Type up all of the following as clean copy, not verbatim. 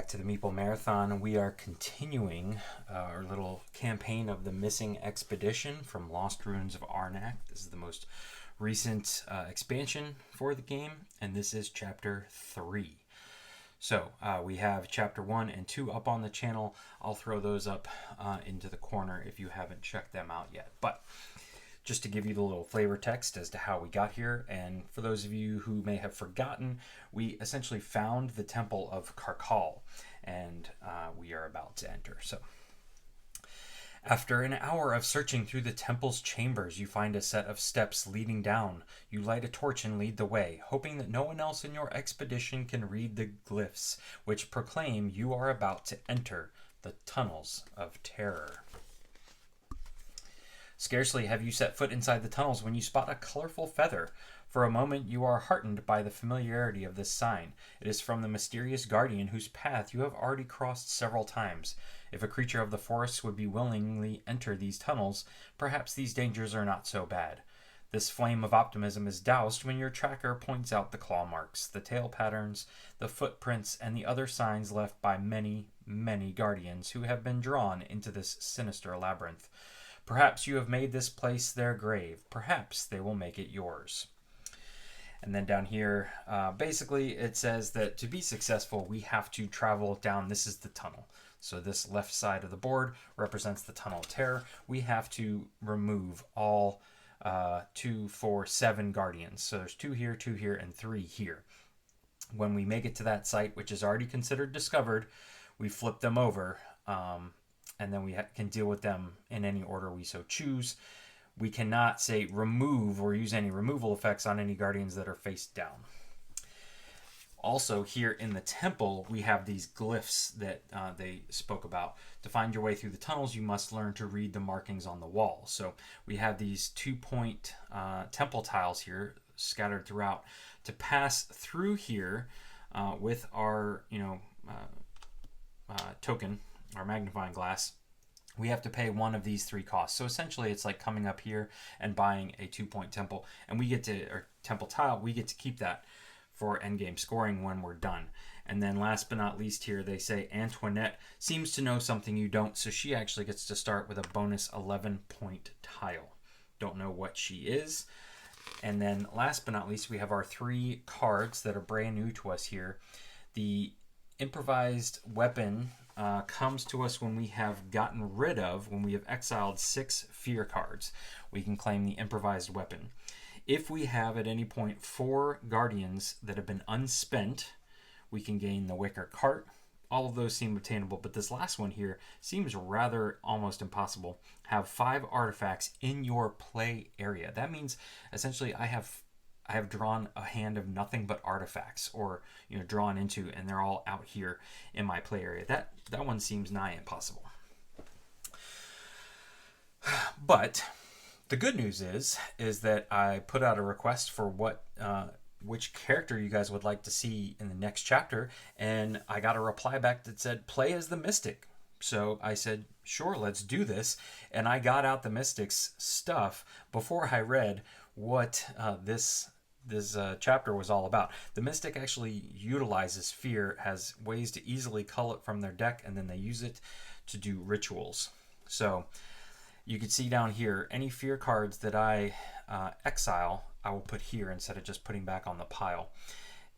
back to the Meeple Marathon. We are continuing our little campaign of the Missing Expedition from Lost Ruins of Arnak. This is the most recent expansion for the game, and this is Chapter 3. So we have Chapter 1 and 2 up on the channel. I'll throw those up into the corner if you haven't checked them out yet. But just to give you the little flavor text as to how we got here, and for those of you who may have forgotten, we essentially found the Temple of Karkal, and we are about to enter. So, after an hour of searching through the temple's chambers, you find a set of steps leading down. You light a torch and lead the way, hoping that no one else in your expedition can read the glyphs, which proclaim you are about to enter the Tunnels of Terror. Scarcely have you set foot inside the tunnels when you spot a colorful feather. For a moment you are heartened by the familiarity of this sign. It is from the mysterious guardian whose path you have already crossed several times. If a creature of the forests would be willingly enter these tunnels, perhaps these dangers are not so bad. This flame of optimism is doused when your tracker points out the claw marks, the tail patterns, the footprints, and the other signs left by many, many guardians who have been drawn into this sinister labyrinth. Perhaps you have made this place their grave. Perhaps they will make it yours. And then down here, basically it says that to be successful, we have to travel down. This is the tunnel. So this left side of the board represents the Tunnel of Terror. We have to remove all 2, 4, 7 guardians. So there's 2 here, and 3 here. When we make it to that site, which is already considered discovered, we flip them over. And then we can deal with them in any order we so choose. We cannot say remove or use any removal effects on any guardians that are face down. Also, here in the temple, we have these glyphs that they spoke about. To find your way through the tunnels, you must learn to read the markings on the wall. So we have these 2-point temple tiles here scattered throughout. To pass through here with our token, our magnifying glass, we have to pay one of these 3 costs. So essentially it's like coming up here and buying a 2-point temple, and we get to, or temple tile, we get to keep that for endgame scoring when we're done. And then last but not least here, they say Antoinette seems to know something you don't, so she actually gets to start with a bonus 11-point tile. Don't know what she is. And then last but not least, we have our 3 cards that are brand new to us here. The improvised weapon comes to us when we have when we have exiled 6 fear cards. We can claim the improvised weapon. If we have at any point 4 guardians that have been unspent, we can gain the wicker cart. All of those seem obtainable, but this last one here seems rather almost impossible. Have 5 artifacts in your play area. That means essentially I have drawn a hand of nothing but artifacts, or drawn into, and they're all out here in my play area. That one seems nigh impossible. But the good news is that I put out a request for which character you guys would like to see in the next chapter, and I got a reply back that said play as the Mystic. So I said, sure, let's do this. And I got out the Mystic's stuff before I read what this chapter was all about. The Mystic actually utilizes fear, has ways to easily cull it from their deck, and then they use it to do rituals. So you can see down here, any fear cards that I exile, I will put here instead of just putting back on the pile.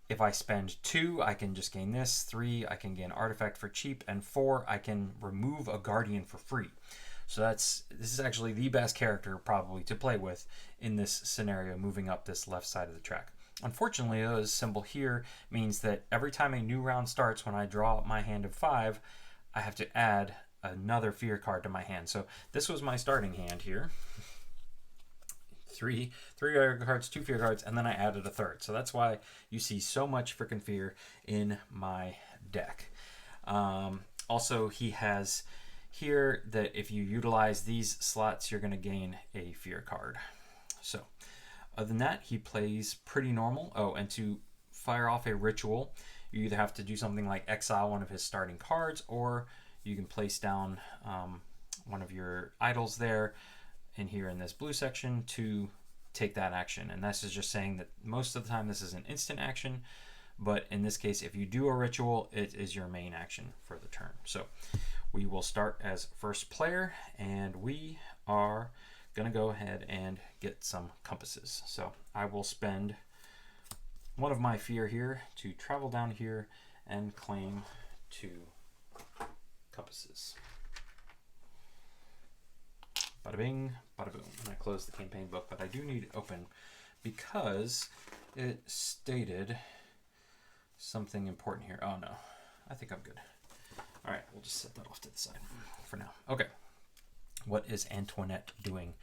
If I spend 2, I can just gain this. 3, I can gain artifact for cheap, and 4, I can remove a guardian for free. So this is actually the best character probably to play with in this scenario, moving up this left side of the track. Unfortunately, this symbol here means that every time a new round starts, when I draw my hand of 5, I have to add another fear card to my hand. So this was my starting hand here. 3 cards, 2 fear cards, and then I added a 3rd. So that's why you see so much freaking fear in my deck. Also, he has here that if you utilize these slots, you're going to gain a fear card. So other than that, he plays pretty normal. Oh, and to fire off a ritual, you either have to do something like exile one of his starting cards, or you can place down one of your idols there in here in this blue section to take that action. And this is just saying that most of the time this is an instant action, But in this case, if you do a ritual, it is your main action for the turn. So we will start as first player, and we are going to go ahead and get some compasses. So I will spend one of my fear here to travel down here and claim 2 compasses. Bada bing, bada boom. And I close the campaign book, but I do need it open because it stated something important here. Oh no, I think I'm good. All right, we'll just set that off to the side for now. Okay, what is Antoinette doing?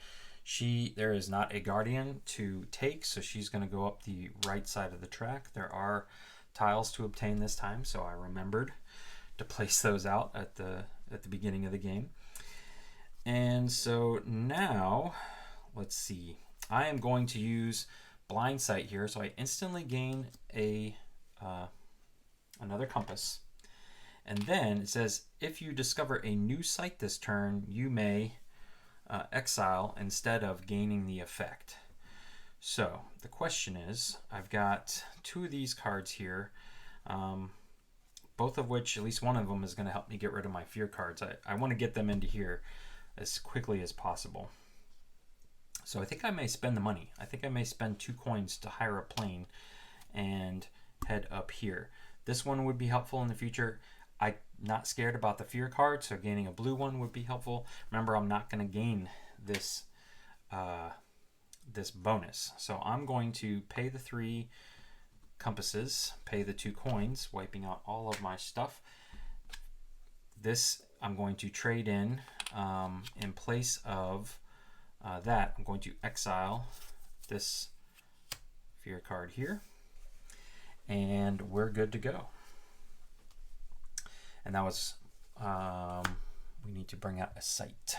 There is not a guardian to take, so she's going to go up the right side of the track. There are tiles to obtain this time, so I remembered to place those out at the beginning of the game. And so now, let's see. I am going to use Blind Sight here, so I instantly gain another compass. And then it says, if you discover a new sight this turn, you may exile instead of gaining the effect. So the question is, I've got 2 of these cards here, both of which, at least one of them, is going to help me get rid of my fear cards. I want to get them into here as quickly as possible. So I think I may spend the money. I think I may spend 2 coins to hire a plane and head up here. This one would be helpful in the future. I'm not scared about the fear card, so gaining a blue one would be helpful. Remember, I'm not going to gain this this bonus. So I'm going to pay the 3 compasses, pay the 2 coins, wiping out all of my stuff. This I'm going to trade in place of that. I'm going to exile this fear card here, and we're good to go. And that was, we need to bring out a sight.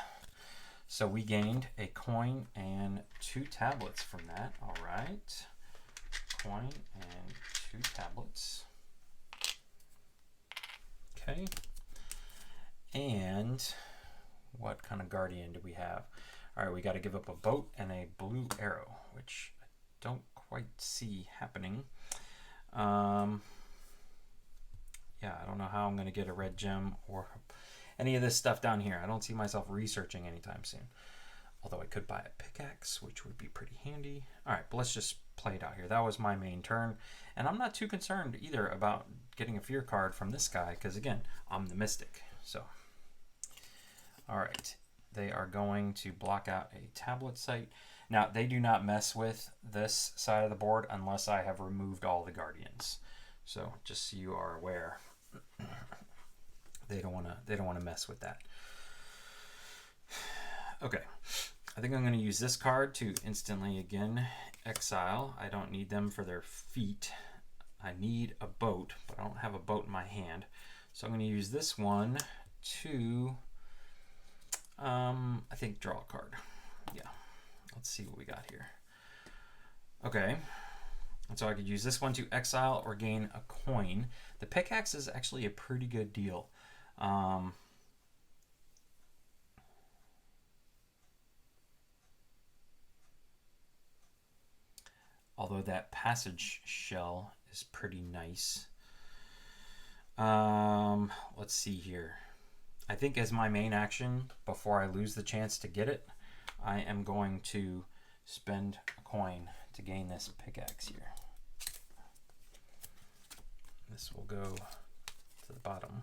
So we gained a coin and 2 tablets from that. All right, coin and 2 tablets. Okay. And what kind of guardian do we have? All right, we got to give up a boat and a blue arrow, which I don't quite see happening. Yeah, I don't know how I'm going to get a red gem or any of this stuff down here. I don't see myself researching anytime soon. Although I could buy a pickaxe, which would be pretty handy. All right, but let's just play it out here. That was my main turn. And I'm not too concerned either about getting a fear card from this guy, because again, I'm the mystic. So, all right. They are going to block out a tablet site. Now, they do not mess with this side of the board unless I have removed all the guardians. So, just so you are aware, they don't want to mess with that. Okay, I think I'm going to use this card to instantly again exile. I don't need them for their feet. I need a boat, but I don't have a boat in my hand. So I'm going to use this one to, I think, draw a card. Yeah, let's see what we got here. Okay, and so I could use this one to exile or gain a coin. The pickaxe is actually a pretty good deal. Although that passage shell is pretty nice. Let's see here. I think as my main action, before I lose the chance to get it, I am going to spend a coin to gain this pickaxe here. This will go to the bottom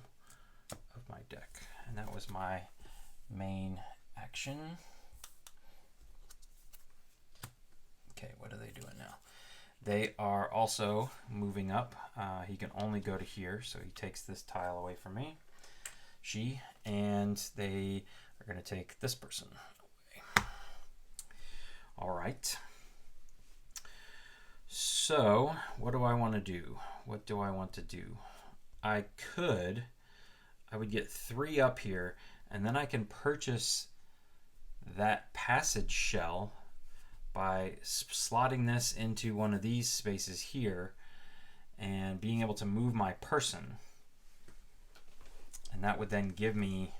of my deck. And that was my main action. Okay, what are they doing now? They are also moving up. He can only go to here, so he takes this tile away from me. And they are going to take this person away. All right. So, what do I want to do? What do I want to do? I would get 3 up here, and then I can purchase that passage shell by slotting this into one of these spaces here and being able to move my person. And that would then give me,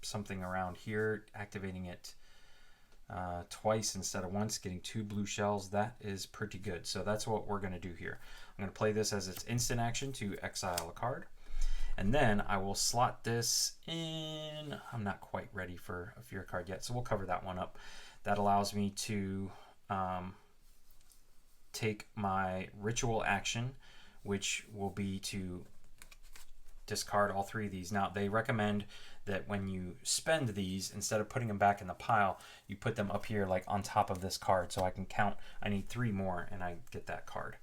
something around here, activating it twice instead of once, getting 2 blue shells. That is pretty good. So that's what we're going to do here. I'm going to play this as its instant action to exile a card. And then I will slot this in. I'm not quite ready for a fear card yet, so we'll cover that one up. That allows me to take my ritual action, which will be to discard all 3 of these. Now, they recommend that when you spend these, instead of putting them back in the pile, you put them up here like on top of this card, so I can count. I need 3 more and I get that card.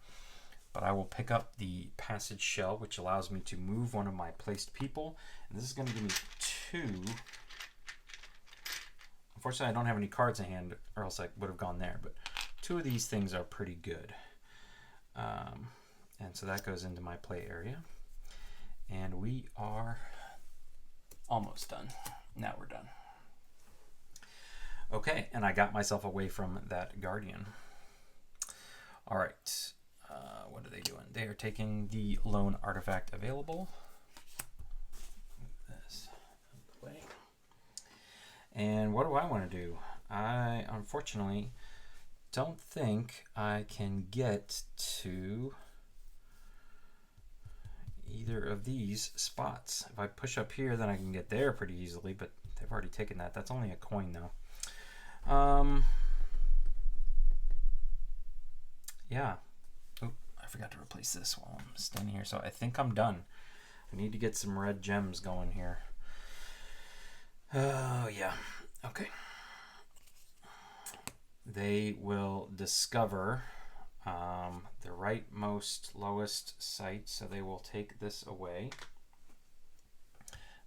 But I will pick up the passage shell, which allows me to move one of my placed people, and this is going to give me 2. Unfortunately, I don't have any cards in hand, or else I would have gone there, but 2 of these things are pretty good. And so that goes into my play area. And we are almost done. Now we're done. Okay, and I got myself away from that guardian. All right, what are they doing? They are taking the lone artifact available. Move this away. And what do I want to do? I unfortunately don't think I can get to either of these spots. If I push up here, then I can get there pretty easily, but they've already taken that. That's only a coin though. Yeah. Oop, I forgot to replace this while I'm standing here, so I think I'm done. I need to get some red gems going here. Oh, yeah. Okay. They will discover the rightmost lowest site, so they will take this away.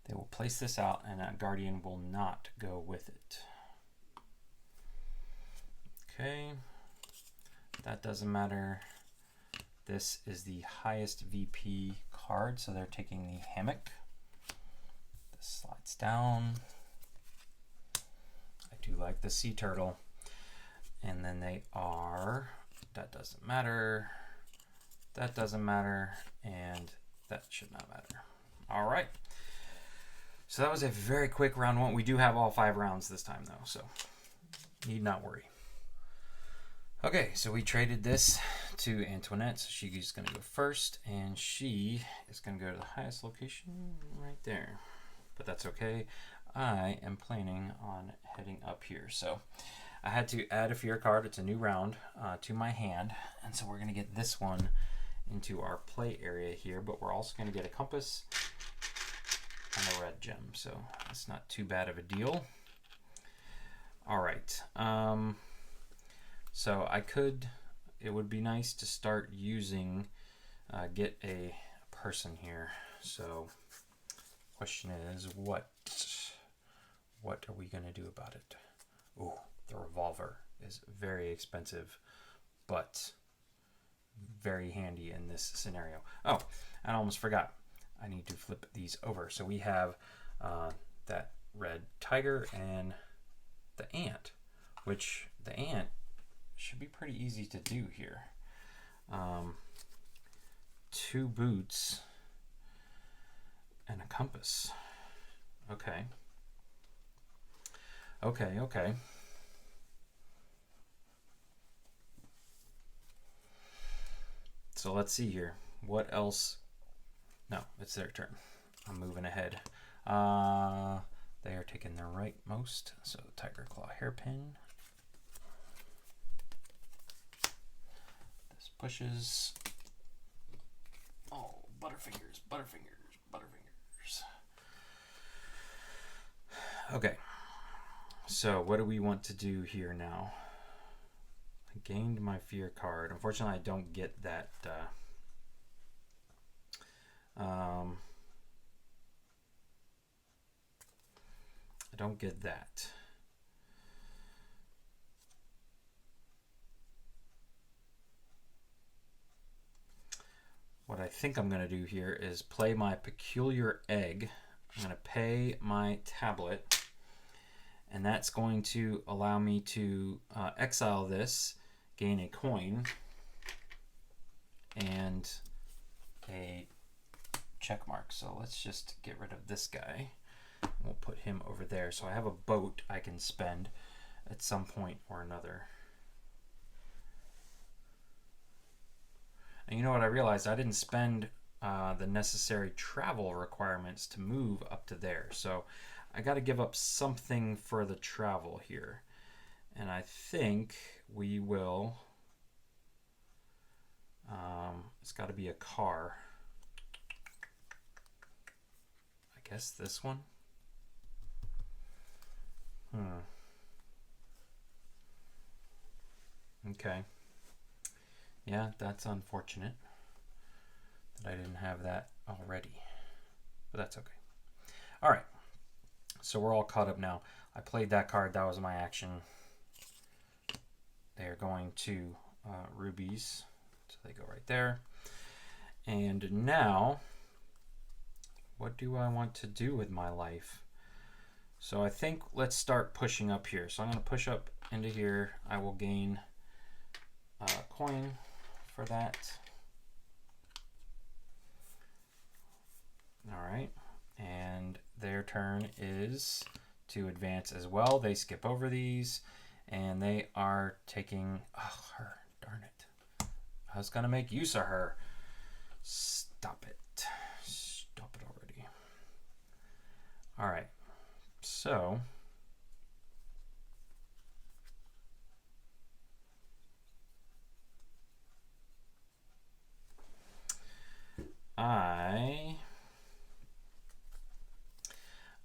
They will place this out, and a guardian will not go with it. Okay, that doesn't matter. This is the highest VP card, so they're taking the hammock. This slides down. I do like the sea turtle. And then they are, that doesn't matter, that doesn't matter, and that should not matter. All right. So that was a very quick round 1. We do have all 5 rounds this time though, so need not worry. Okay, so we traded this to Antoinette, so she's going to go first, and she is going to go to the highest location right there. But that's okay. I am planning on heading up here, so I had to add a fear card. It's a new round to my hand, and so we're going to get this one into our play area here, but we're also going to get a compass and a red gem, so it's not too bad of a deal. All right. So I could, it would be nice to start using, get a person here. So question is, what are we going to do about it? Ooh, the revolver is very expensive, but very handy in this scenario. Oh, I almost forgot. I need to flip these over. So we have that red tiger and the ant, which the ant should be pretty easy to do here. 2 boots and a compass. Okay. Okay. So let's see here. What else? No, it's their turn. I'm moving ahead. They are taking their rightmost. So tiger claw hairpin. This pushes. Oh, butterfingers. Okay. So what do we want to do here now? I gained my fear card. Unfortunately, I don't get that. I don't get that. What I think I'm going to do here is play my peculiar egg. I'm going to pay my tablet, and that's going to allow me to exile this, gain a coin, and a check mark. So let's just get rid of this guy. We'll put him over there. So I have a boat I can spend at some point or another. And you know what I realized? I didn't spend the necessary travel requirements to move up to there. So I got to give up something for the travel here. And I think we will... it's got to be a car. I guess this one? Okay. Yeah, that's unfortunate that I didn't have that already. But that's okay. All right. So we're all caught up now. I played that card. That was my action. They are going to rubies. So they go right there. And now, what do I want to do with my life? So I think let's start pushing up here. So I'm going to push up into here. I will gain a coin for that. All right. And their turn is to advance as well. They skip over these, and they are taking... Oh, her. Darn it. I was going to make use of her. Stop it. Stop it already. All right. So...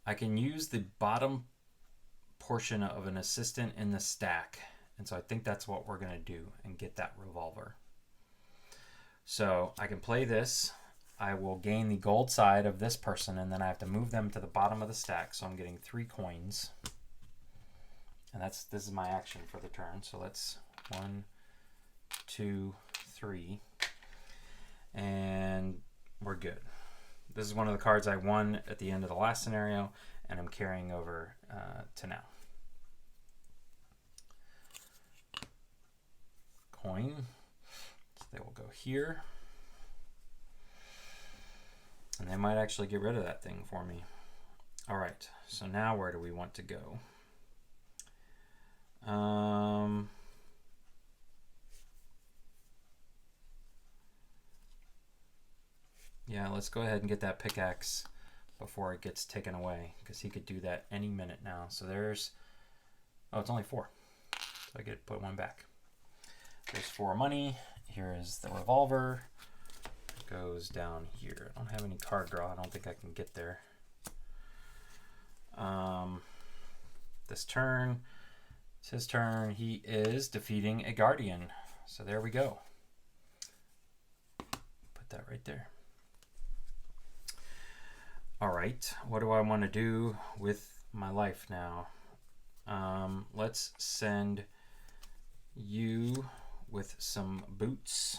I can use the bottom portion of an assistant in the stack. And so I think that's what we're going to do and get that revolver. So I can play this. I will gain the gold side of this person, and then I have to move them to the bottom of the stack. So I'm getting 3 coins. And this is my action for the turn. So let's 1, 2, 3. And we're good. This is one of the cards I won at the end of the last scenario, and I'm carrying over to now. Coin. So they will go here. And they might actually get rid of that thing for me. All right, so now where do we want to go? Yeah, let's go ahead and get that pickaxe before it gets taken away, because he could do that any minute now. So there's... Oh, it's only 4. So I get to put 1 back. There's 4 money. Here is the revolver. It goes down here. I don't have any card draw. I don't think I can get there. This turn, it's his turn. He is defeating a guardian. So there we go. Put that right there. All right, what do I want to do with my life now? Let's send you with some boots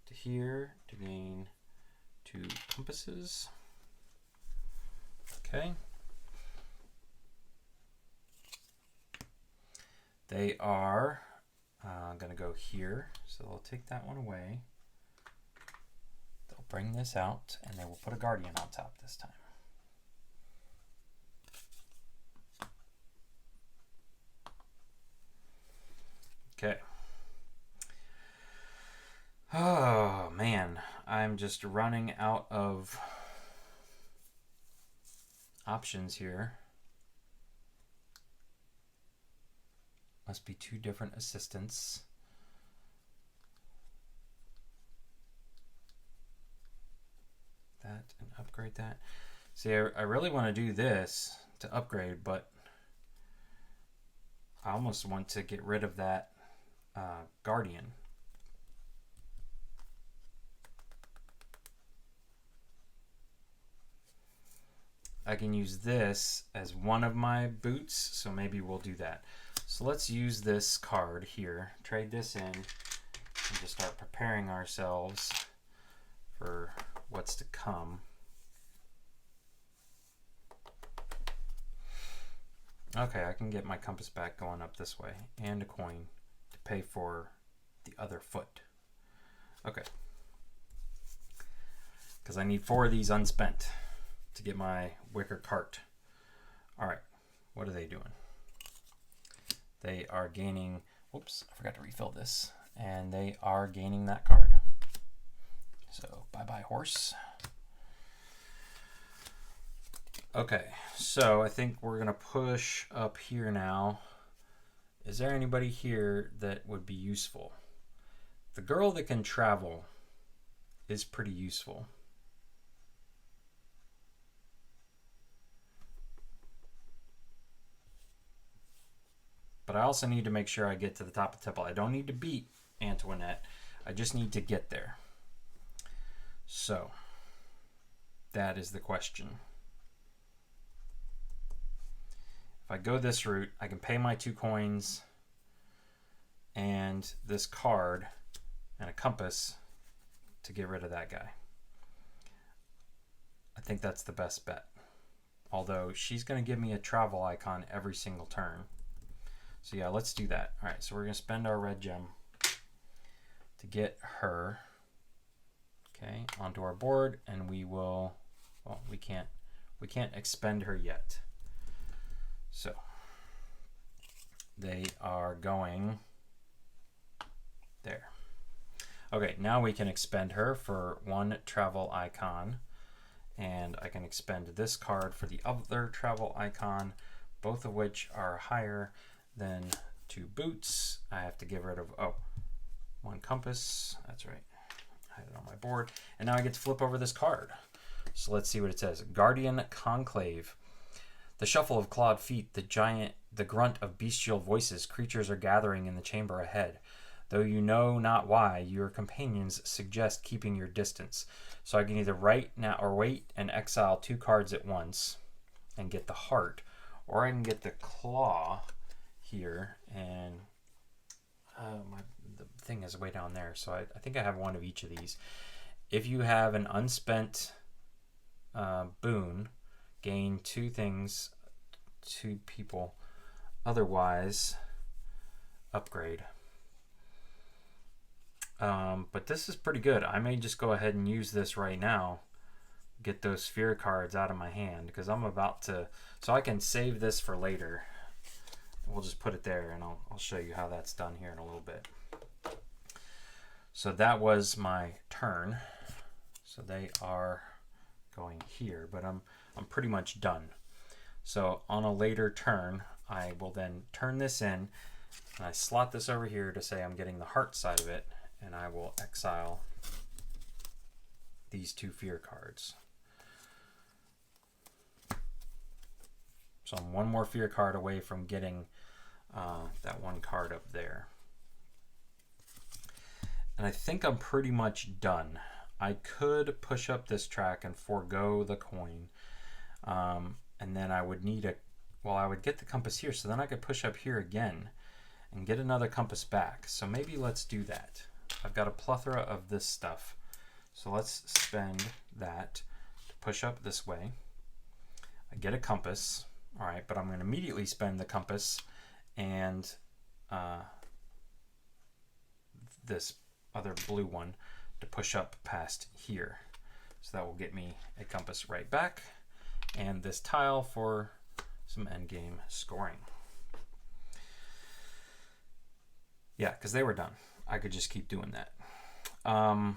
to here to gain 2 compasses. Okay. They are going to go here, so they'll take that one away. They'll bring this out, and they will put a guardian on top this time. Okay. Oh, man. I'm just running out of options here. Must be 2 different assistants. That and upgrade that. See, I really want to do this to upgrade, but I almost want to get rid of that guardian. I can use this as one of my boots, so maybe we'll do that. So let's use this card here, trade this in, and just start preparing ourselves for what's to come. Okay, I can get my compass back going up this way, and a coin to pay for the other foot. Okay. Because I need 4 of these unspent to get my wicker cart. All right, what are they doing? they are gaining, whoops, I forgot to refill this, and they are gaining that card. So bye-bye horse. Okay, so I think we're going to push up here now. Is there anybody here that would be useful? The girl that can travel is pretty useful. But I also need to make sure I get to the top of the temple. I don't need to beat Antoinette. I just need to get there. So, that is the question. If I go this route, I can pay my 2 coins and this card and a compass to get rid of that guy. I think that's the best bet. Although she's going to give me a travel icon every single turn. So yeah, let's do that. All right, so we're going to spend our red gem to get her, okay, onto our board, and we will, well, we can't expend her yet. So they are going there. Okay, now we can expend her for 1 travel icon, and I can expend this card for the other travel icon, both of which are higher than 2 boots. I have to get rid of, 1 compass. That's right. I had it on my board. And now I get to flip over this card. So let's see what it says. Guardian Conclave. The shuffle of clawed feet, the grunt of bestial voices, creatures are gathering in the chamber ahead. Though you know not why, your companions suggest keeping your distance. So I can either write now or wait and exile 2 cards at once and get the heart, or I can get the claw here, and the thing is way down there, so I think I have 1 of each of these. If you have an unspent boon, gain 2 things, 2 people. Otherwise, upgrade. But this is pretty good. I may just go ahead and use this right now, get those sphere cards out of my hand, because I'm about to, so I can save this for later. We'll just put it there, and I'll show you how that's done here in a little bit. So that was my turn. So they are going here, but I'm pretty much done. So on a later turn, I will then turn this in, and I slot this over here to say I'm getting the heart side of it, and I will exile these 2 fear cards. So I'm 1 more fear card away from getting that 1 card up there. And I think I'm pretty much done. I could push up this track and forego the coin. And then I would need I would get the compass here, so then I could push up here again and get another compass back. So maybe let's do that. I've got a plethora of this stuff. So let's spend that to push up this way. I get a compass. All right, but I'm going to immediately spend the compass and this other blue one to push up past here. So that will get me a compass right back, and this tile for some endgame scoring. Yeah, because they were done. I could just keep doing that. I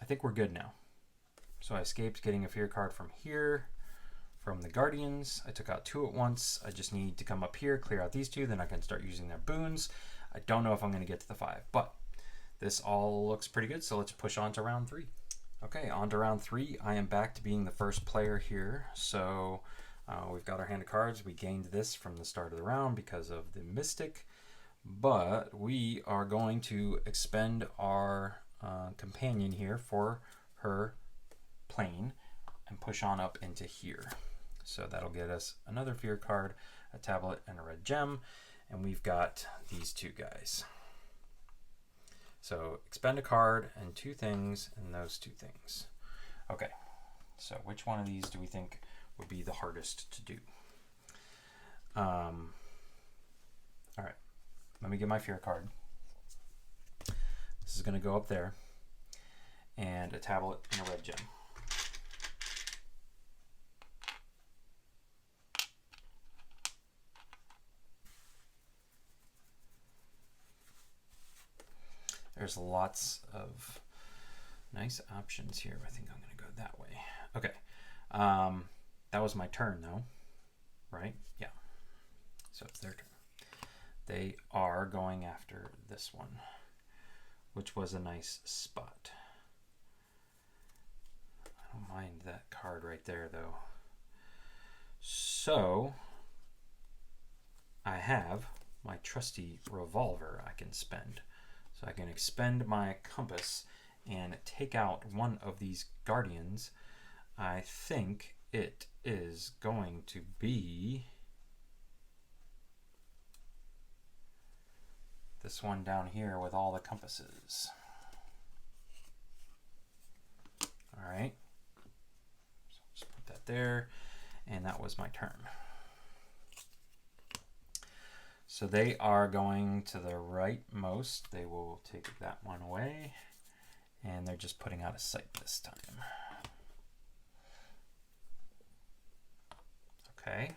think we're good now. So I escaped getting a fear card from here, from the Guardians. I took out 2 at once. I just need to come up here, clear out these 2, then I can start using their boons. I don't know if I'm going to get to the 5, but this all looks pretty good, so let's push on to round 3. Okay, on to round 3. I am back to being the first player here. So we've got our hand of cards. We gained this from the start of the round because of the Mystic, but we are going to expend our companion here for her plane and push on up into here. So that'll get us another fear card, a tablet, and a red gem, and we've got these 2 guys. So expend a card and 2 things and those 2 things. Okay, so which one of these do we think would be the hardest to do? All right, let me get my fear card. This is going to go up there, and a tablet and a red gem. There's lots of nice options here. I think I'm going to go that way. Okay. That was my turn, though. Right? Yeah. So it's their turn. They are going after this one, which was a nice spot. I don't mind that card right there, though. So I have my trusty revolver I can spend. So I can expend my compass and take out one of these guardians. I think it is going to be this one down here with all the compasses. All right. So just put that there, and that was my turn. So they are going to the rightmost. They will take that one away, and they're just putting out a sight this time. Okay.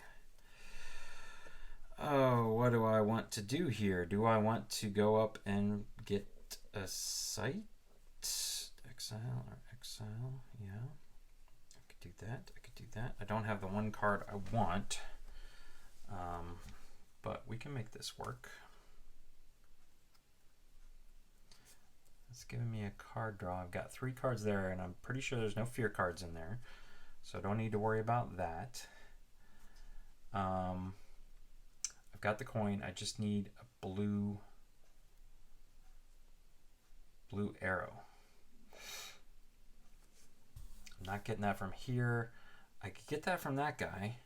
Oh, what do I want to do here? Do I want to go up and get a sight? Exile or exile? Yeah. I could do that. I could do that. I don't have the one card I want. But we can make this work. It's giving me a card draw. I've got 3 cards there, and I'm pretty sure there's no fear cards in there. So I don't need to worry about that. I've got the coin. I just need a blue arrow. I'm not getting that from here. I could get that from that guy.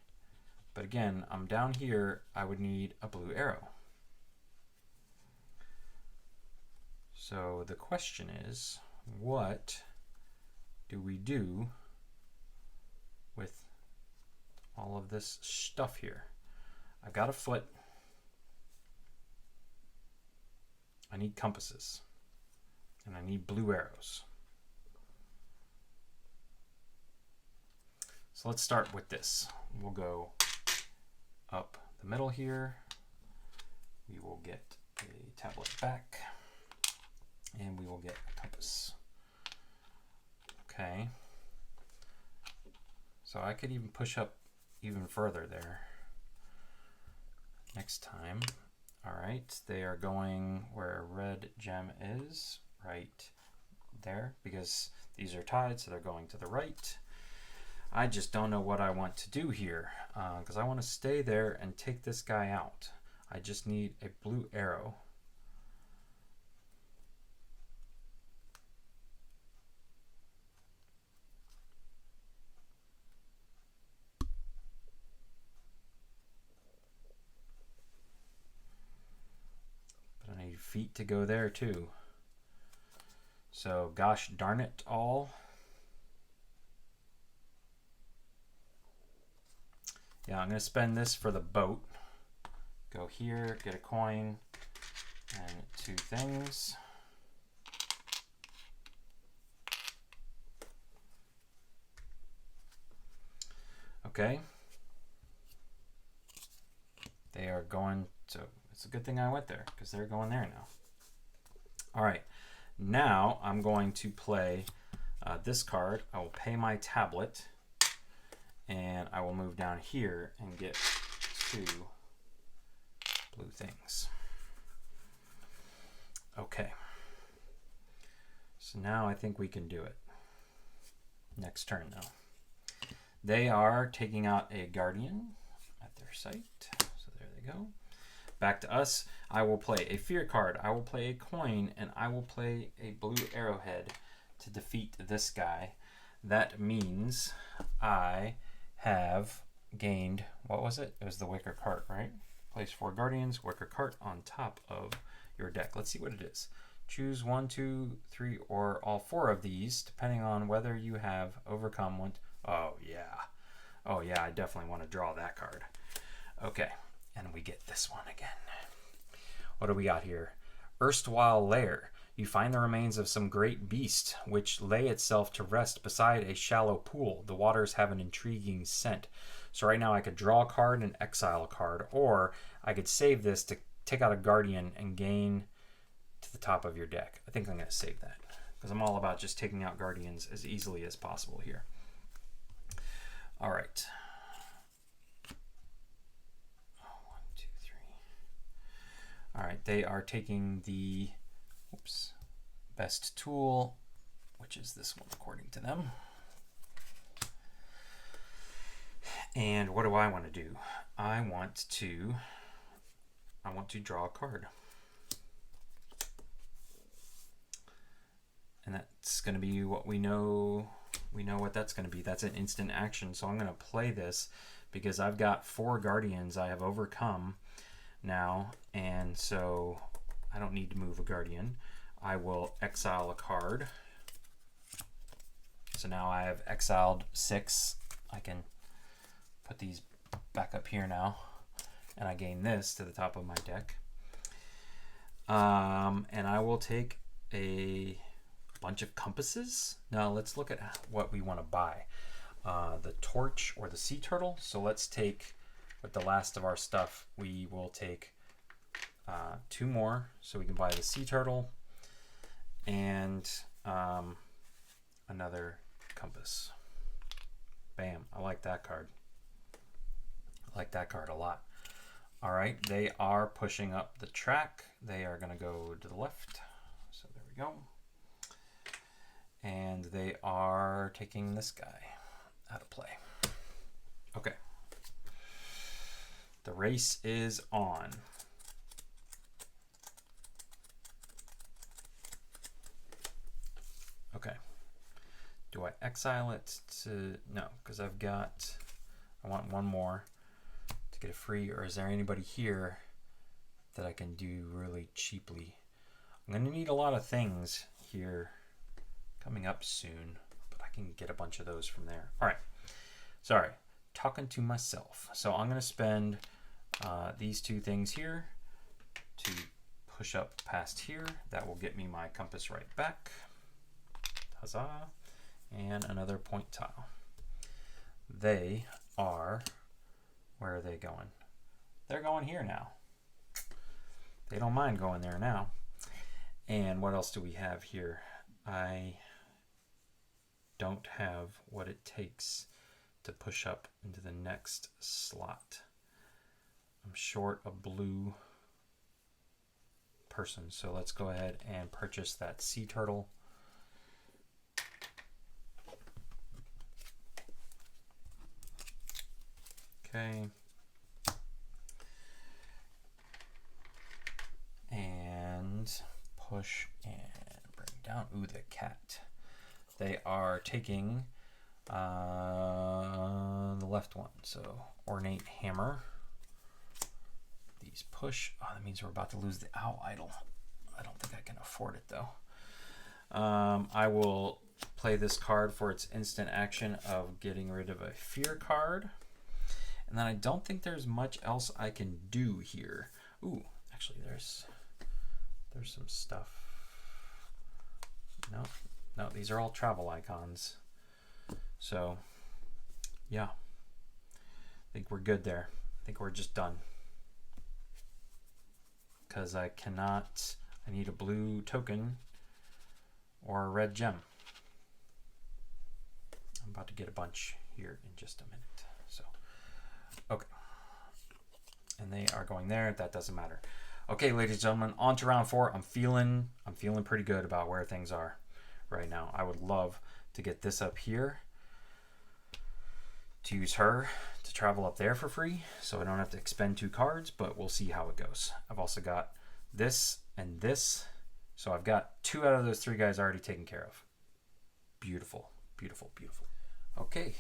But again, I'm down here. I would need a blue arrow. So the question is, what do we do with all of this stuff here? I've got a foot. I need compasses. And I need blue arrows. So let's start with this. We'll go up the middle here. We will get a tablet back, and we will get a compass. Okay. So I could even push up even further there next time. All right, they are going where a red gem is, right there, because these are tied, so they're going to the right. I just don't know what I want to do here, because I want to stay there and take this guy out. I just need a blue arrow. But I need feet to go there too. So gosh darn it all. Yeah, I'm going to spend this for the boat. Go here, get a coin, and 2 things. Okay. They are going to, it's a good thing I went there, because they're going there now. All right. Now I'm going to play this card. I will pay my tablet. And I will move down here and get 2 blue things. Okay. So now I think we can do it. Next turn, though. They are taking out a guardian at their site. So there they go. Back to us. I will play a fear card. I will play a coin. And I will play a blue arrowhead to defeat this guy. That means I have gained, what was it? It was the wicker cart, right? Place 4 guardians, wicker cart on top of your deck. Let's see what it is. Choose 1, 2, 3, or all 4 of these, depending on whether you have overcome one. Oh, yeah. Oh, yeah, I definitely want to draw that card. Okay, and we get this one again. What do we got here? Erstwhile lair. You find the remains of some great beast, which lay itself to rest beside a shallow pool. The waters have an intriguing scent. So right now I could draw a card and exile a card, or I could save this to take out a guardian and gain to the top of your deck. I think I'm going to save that because I'm all about just taking out guardians as easily as possible here. All right. 1, 2, 3. All right, they are taking the best tool, which is this one according to them. And what do I want to do? I want to draw a card. And that's going to be what we know. We know what that's going to be. That's an instant action. So I'm going to play this because I've got 4 guardians I have overcome now. And so I don't need to move a guardian. I will exile a card. So now I have exiled 6. I can put these back up here now. And I gain this to the top of my deck. And I will take a bunch of compasses. Now let's look at what we want to buy. The torch or the sea turtle. So let's take, with the last of our stuff, we will take 2 more. So we can buy the sea turtle and another compass. Bam, I like that card. I like that card a lot. All right, they are pushing up the track. They are going to go to the left. So there we go. And they are taking this guy out of play. Okay. The race is on. Okay. Do I exile it to... No, because I want 1 more to get it free. Or is there anybody here that I can do really cheaply? I'm going to need a lot of things here coming up soon, but I can get a bunch of those from there. All right, sorry, talking to myself. So I'm going to spend these 2 things here to push up past here. That will get me my compass right back. Huzzah. And another point tile. They are, where are they going? They're going here now. They don't mind going there now. And what else do we have here? I don't have what it takes to push up into the next slot. I'm short a blue person, so let's go ahead and purchase that sea turtle. Okay. And push and bring down. Ooh, the cat. They are taking the left one. So ornate hammer. These push. Oh, that means we're about to lose the owl idol. I don't think I can afford it though. I will play this card for its instant action of getting rid of a fear card. And then I don't think there's much else I can do here. Ooh, actually there's some stuff. No, these are all travel icons. So, yeah. I think we're good there. I think we're just done. Because I need a blue token or a red gem. I'm about to get a bunch here in just a minute. So, okay. And they are going there. That doesn't matter. Okay, ladies and gentlemen, on to round 4. I'm feeling pretty good about where things are right now. I would love to get this up here, to use her to travel up there for free, so I don't have to expend 2 cards, but we'll see how it goes. I've also got this and this, so I've got 2 out of those 3 guys already taken care of. Beautiful, beautiful, beautiful. Okay,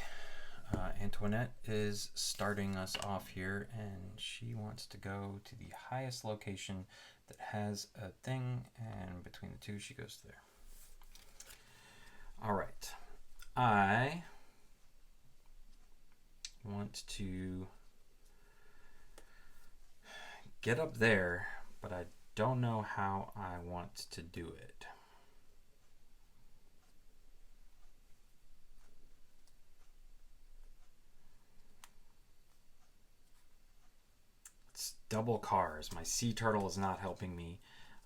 Antoinette is starting us off here, and she wants to go to the highest location that has a thing, and between the 2 she goes there. All right, I want to get up there, but I don't know how I want to do it. It's double cars. My sea turtle is not helping me.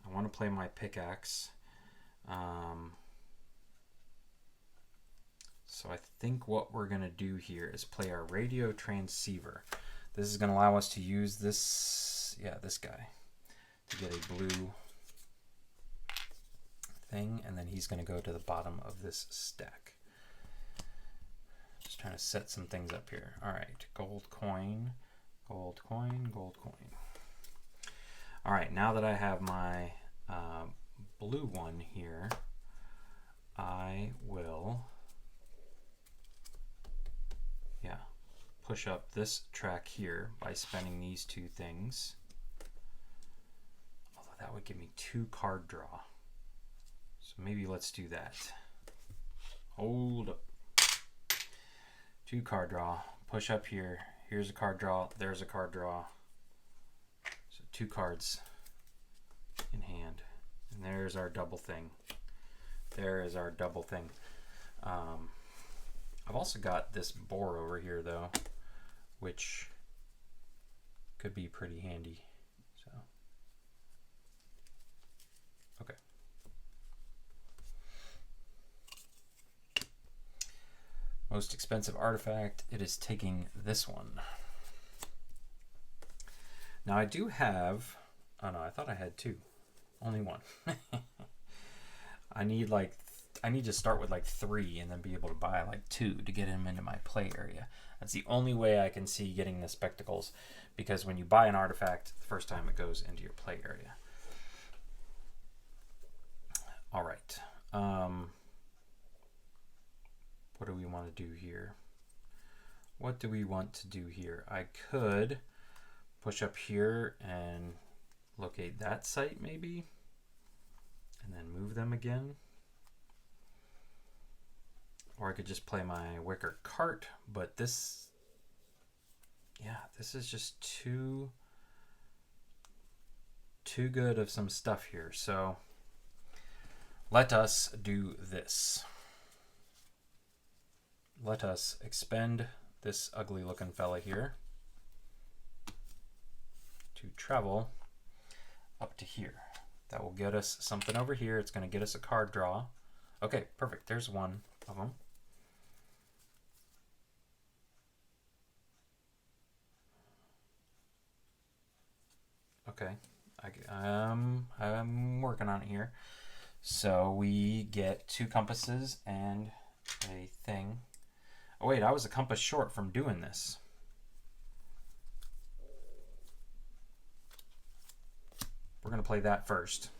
I want to play my pickaxe. So I think what we're going to do here is play our radio transceiver. This is going to allow us to use this, this guy, to get a blue thing, and then he's going to go to the bottom of this stack. Just trying to set some things up here. All right, gold coin, gold coin, gold coin. All right, now that I have my blue one here, I will push up this track here by spending these two things. Although that would give me 2 card draw. So maybe let's do that. Hold up. 2 card draw. Push up here. Here's a card draw. There's a card draw. So 2 cards in hand. And there's our double thing. There is our double thing. I've also got this boar over here though, which could be pretty handy. So, okay. Most expensive artifact, it is taking this one. Now I do have, oh no, I thought I had 2. Only 1. I need to start with like 3 and then be able to buy like 2 to get him into my play area. That's the only way I can see getting the spectacles, because when you buy an artifact, the first time it goes into your play area. All right. What do we want to do here? What do we want to do here? I could push up here and locate that site maybe, and then move them again. Or I could just play my wicker cart, but this is just too good of some stuff here. So let us do this. Let us expend this ugly looking fella here to travel up to here. That will get us something over here. It's going to get us a card draw. Okay, perfect. There's one of them. Okay, I'm working on it here. So we get 2 compasses and a thing. Oh wait, I was a compass short from doing this. We're going to play that first.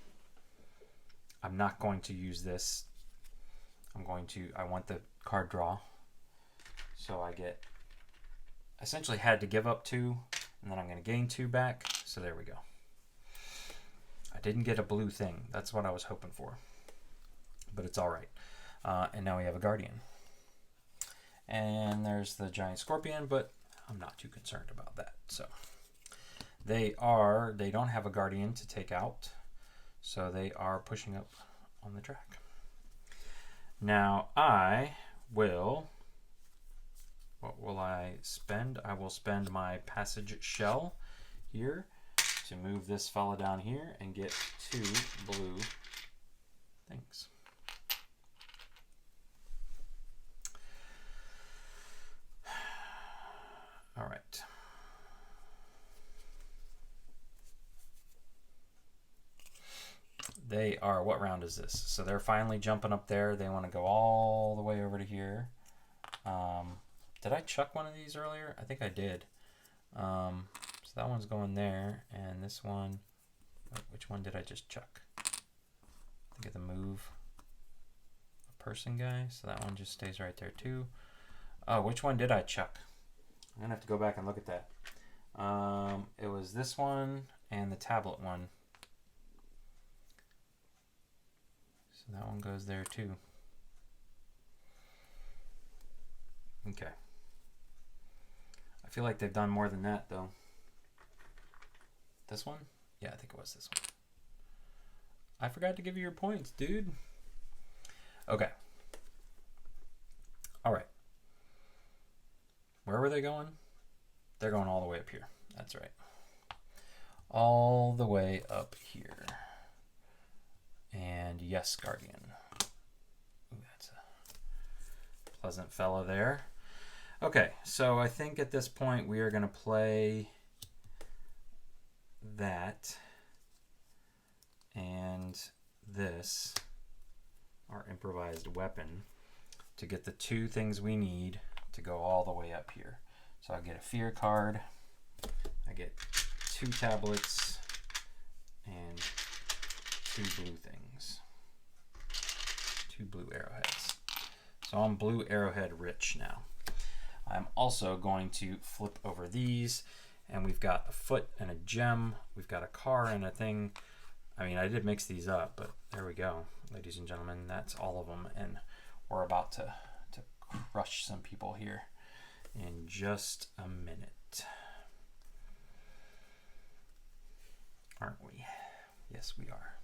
I'm not going to use this. I want the card draw. So I essentially had to give up 2, and then I'm going to gain 2 back. So there we go. I didn't get a blue thing. That's what I was hoping for. But it's all right. And now we have a guardian. And there's the giant scorpion, but I'm not too concerned about that. So they don't have a guardian to take out. So they are pushing up on the track. Now what will I spend? I will spend my passage shell here to move this fella down here and get 2 blue things. All right. They are, what round is this? So they're finally jumping up there. They want to go all the way over to here. Did I chuck one of these earlier? I think I did. So that one's going there, and this one, which one did I just chuck? I think of the move a person guy, so that one just stays right there too. Oh, which one did I chuck? I'm gonna have to go back and look at that. It was this one and the tablet one. So that one goes there too. Okay. I feel like they've done more than that though. This one? Yeah, I think it was this one. I forgot to give you your points, dude. Okay. All right. Where were they going? They're going all the way up here. That's right. All the way up here. And yes, Guardian. Ooh, that's a pleasant fellow there. Okay, so I think at this point we are going to play that and this, our improvised weapon, to get the two things we need to go all the way up here. So I get a fear card, I get 2 tablets, and 2 blue things. 2 blue arrowheads. So I'm blue arrowhead rich now. I'm also going to flip over these, and we've got a foot and a gem. We've got a car and a thing. I mean, I did mix these up, but there we go, ladies and gentlemen. That's all of them, and we're about to crush some people here in just a minute. Aren't we? Yes, we are.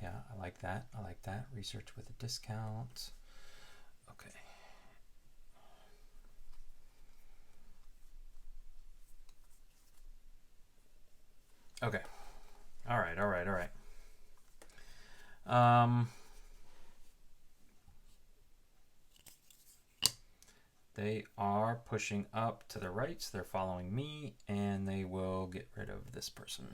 Yeah, I like that. I like that. Research with a discount. Okay. Okay. All right, all right, all right. They are pushing up to the right, so they're following me, and they will get rid of this person.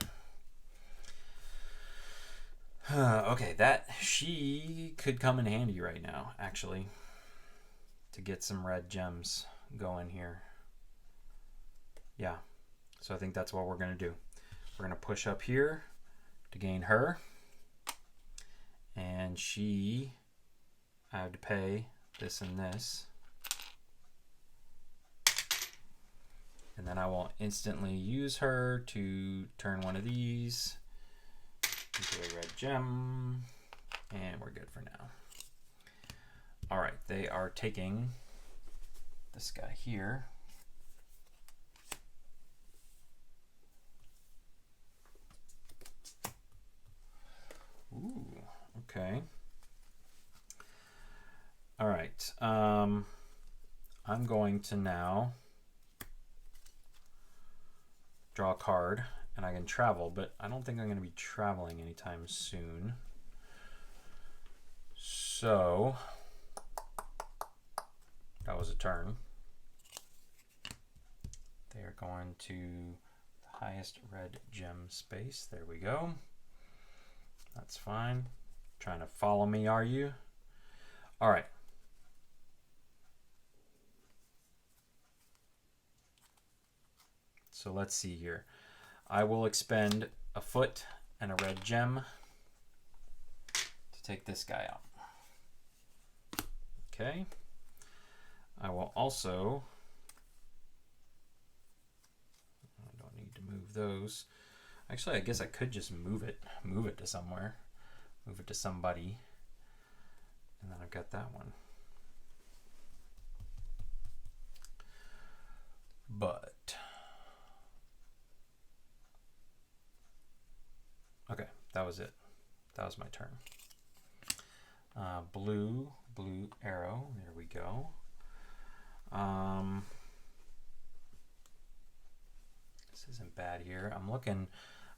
Okay, she could come in handy right now, actually, to get some red gems going here. Yeah, so I think that's what we're going to do. We're going to push up here to gain her, and I have to pay this and this. And then I will instantly use her to turn one of these into a red gem, and we're good for now. All right, they are taking this guy here. Ooh, okay. All right, I'm going to now draw a card, and I can travel, but I don't think I'm going to be traveling anytime soon. So that was a turn. They are going to the highest red gem space. There we go. That's fine. Trying to follow me, are you? All right. So let's see here. I will expend a foot and a red gem to take this guy out. Okay. I will also, I don't need to move those. Actually, I guess I could just move it to somewhere, move it to somebody, and then I've got that one. But okay, that was it. That was my turn. Blue arrow. There we go. This isn't bad here. I'm looking.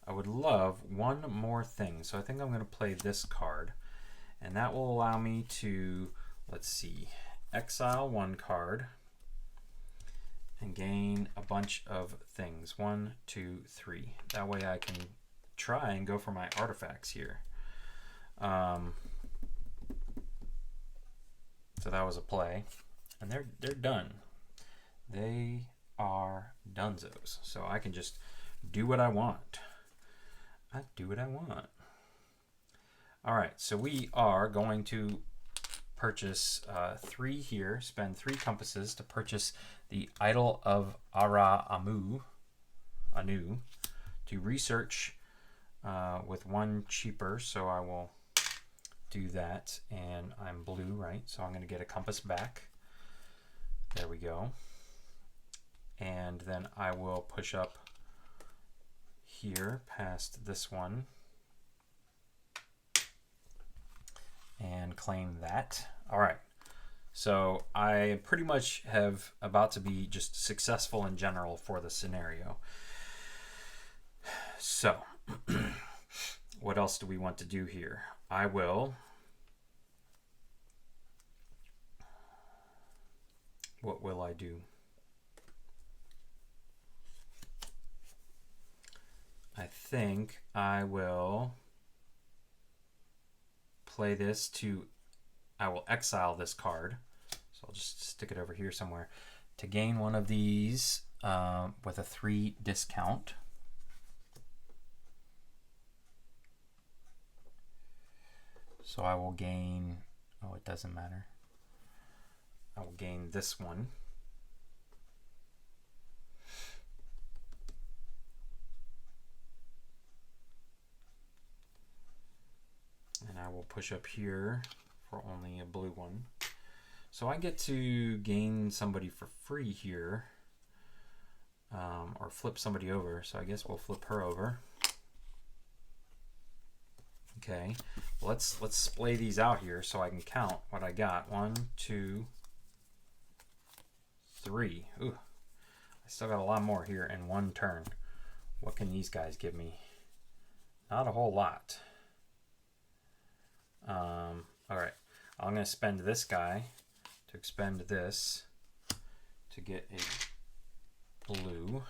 I would love one more thing. So I think I'm going to play this card, and that will allow me to, let's see, exile one card and gain a bunch of things. 1, 2, 3. That way I can try and go for my artifacts here. So that was a play, and they're done. They are dunzos. So I can just do what I want. I do what I want. All right, so we are going to purchase 3 here, spend 3 compasses to purchase the Idol of Anu, to research with 1 cheaper, so I will do that, and I'm blue, right? So I'm going to get a compass back. There we go. And then I will push up here past this one and claim that. All right. So I pretty much have about to be just successful in general for the scenario. So, what else do we want to do here? What will I do? I think I will play this I will exile this card. So I'll just stick it over here somewhere to gain one of these with a 3 discount. So I will gain, oh, it doesn't matter. I will gain this one. And I will push up here for only a blue one. So I get to gain somebody for free here, or flip somebody over. So I guess we'll flip her over. Okay, let's splay these out here so I can count what I got. 1, 2, 3. Ooh, I still got a lot more here in one turn. What can these guys give me? Not a whole lot. All right, I'm going to spend this guy to expend this to get a blue.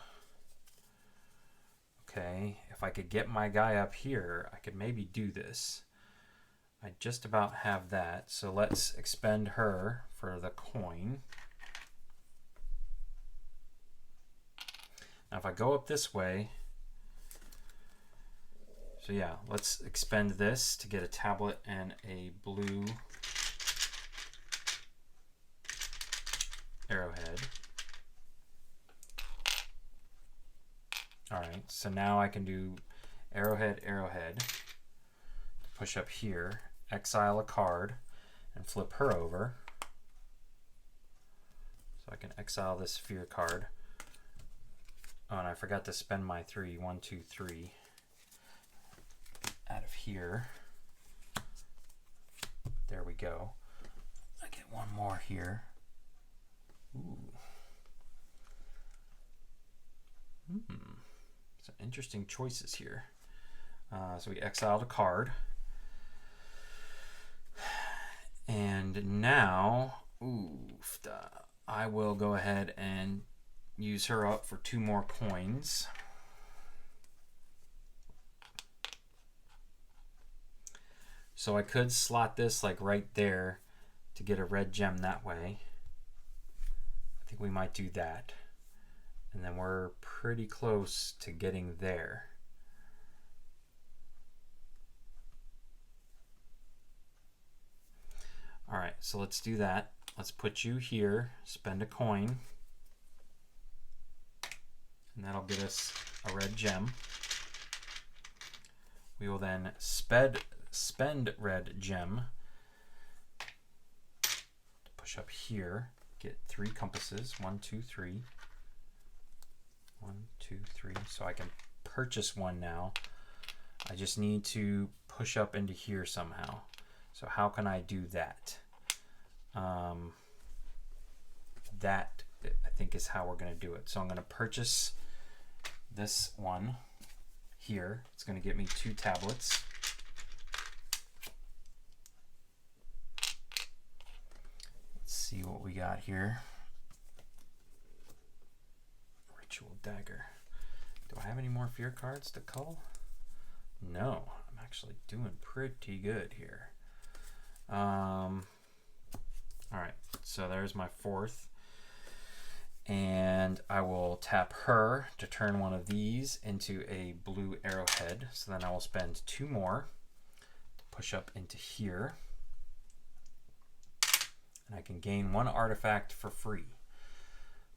Okay, if I could get my guy up here, I could maybe do this. I just about have that, so let's expend her for the coin. Now if I go up this way, so yeah, let's expend this to get a tablet and a blue arrowhead. All right, so now I can do arrowhead, arrowhead, push up here, exile a card, and flip her over. So I can exile this fear card. Oh, and I forgot to spend my 3. 1, 2, 3 out of here. There we go. I get one more here. Ooh. Some interesting choices here. So we exiled a card. And now, I will go ahead and use her up for 2 more coins. So I could slot this like right there to get a red gem that way. I think we might do that. And then we're pretty close to getting there. All right, so let's do that. Let's put you here, spend a coin, and that'll get us a red gem. We will then spend red gem to push up here, get 3 compasses, 1, 2, 3. 1, 2, 3. So I can purchase one now. I just need to push up into here somehow. So how can I do that? That I think is how we're going to do it. So I'm going to purchase this one here. It's going to get me 2 tablets. Let's see what we got here. Ritual dagger. Do I have any more fear cards to cull? No, I'm actually doing pretty good here. All right, so there's my 4th. And I will tap her to turn one of these into a blue arrowhead. So then I will spend 2 more to push up into here. And I can gain 1 artifact for free.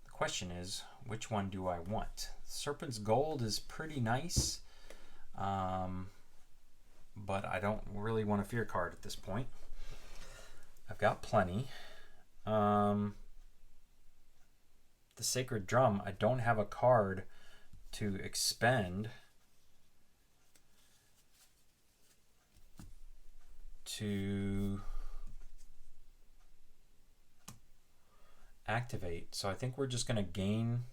The question is, which one do I want? Serpent's Gold is pretty nice, but I don't really want a fear card at this point. I've got plenty. The Sacred Drum, I don't have a card to expend to activate. So I think we're just going to gain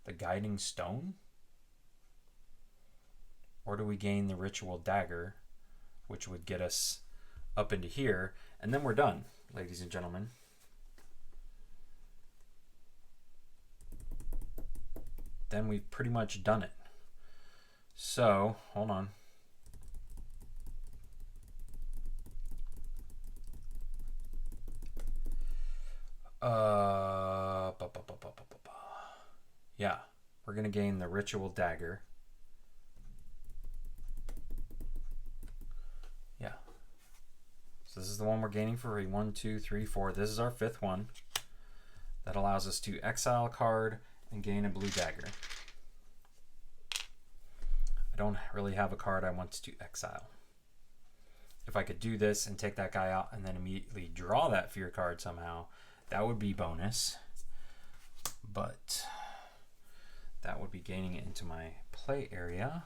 the Guiding Stone. or do we gain the ritual dagger, which would get us up into here, and then we're done, ladies and gentlemen. Then we've pretty much done it. So, hold on. Yeah, we're going to gain the ritual dagger. Yeah. So this is the one we're gaining for free. 1, 2, 3, 4. This is our 5th one. That allows us to exile a card and gain a blue dagger. I don't really have a card I want to exile. If I could do this and take that guy out and then immediately draw that fear card somehow, that would be bonus. But that would be gaining it into my play area.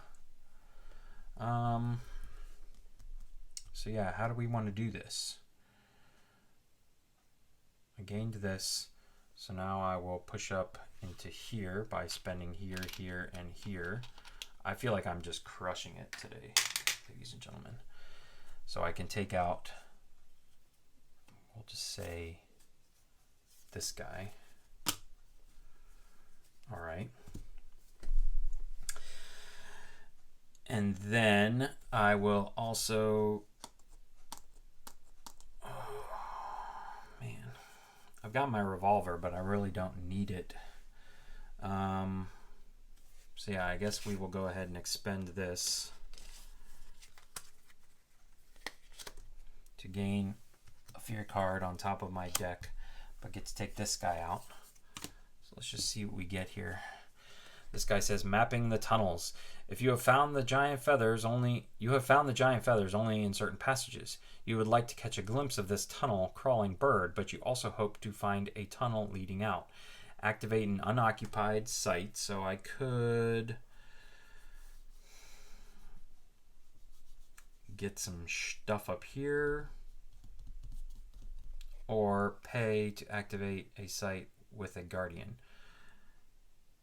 So yeah, how do we want to do this? I gained this, so now I will push up into here by spending here, here, and here. I feel like I'm just crushing it today, ladies and gentlemen. So I can take out, we'll just say, this guy. All right. And then I will also, I've got my revolver, but I really don't need it. So yeah, I guess we will go ahead and expend this to gain a fear card on top of my deck, but get to take this guy out. So let's just see what we get here. This guy says, mapping the tunnels. If you have found the giant feathers only in certain passages. You would like to catch a glimpse of this tunnel crawling bird, but you also hope to find a tunnel leading out. Activate an unoccupied site, so I could get some stuff up here, or pay to activate a site with a guardian.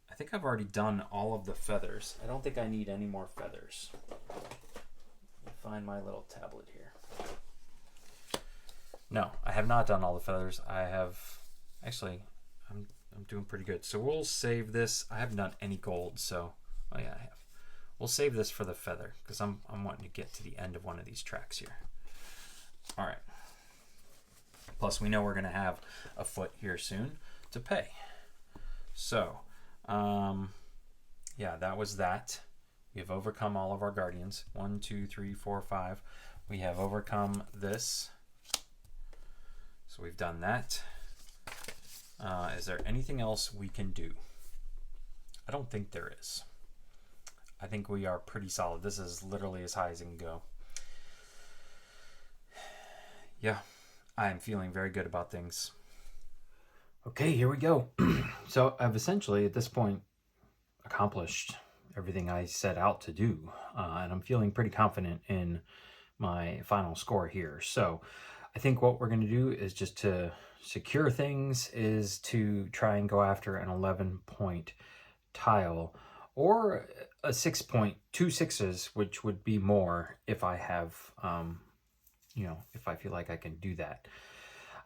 I think I've already done all of the feathers. I don't think I need any more feathers. Let me find my little tablet here. No, I have not done all the feathers. I have, actually, I'm doing pretty good. So we'll save this. I haven't done any gold, so, oh yeah, I have. We'll save this for the feather, because I'm wanting to get to the end of one of these tracks here. All right. Plus, we know we're going to have a foot here soon to pay. So, yeah, that was that. We have overcome all of our guardians. 1, 2, 3, 4, 5. We have overcome this. So we've done that. Is there anything else we can do? I don't think there is. I think we are pretty solid. This is literally as high as it can go. Yeah, I'm feeling very good about things. Okay, here we go. So I've essentially, at this point, accomplished everything I set out to do. And I'm feeling pretty confident in my final score here. So I think what we're going to do is just to secure things is to try and go after an 11-point tile or a 6 point, 2 6s, which would be more if I have, you know, if I feel like I can do that.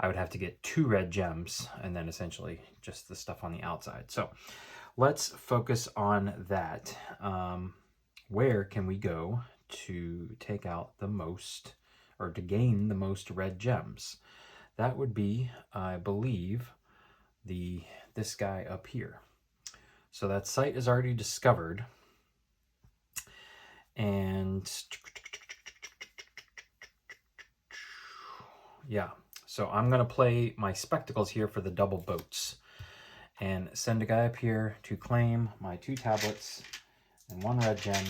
I would have to get 2 red gems and then essentially just the stuff on the outside. So let's focus on that. Where can we go to take out the most, or to gain the most red gems? That would be, I believe, this guy up here. So that site is already discovered. And yeah, so I'm going to play my spectacles here for the double boats and send a guy up here to claim my 2 tablets and 1 red gem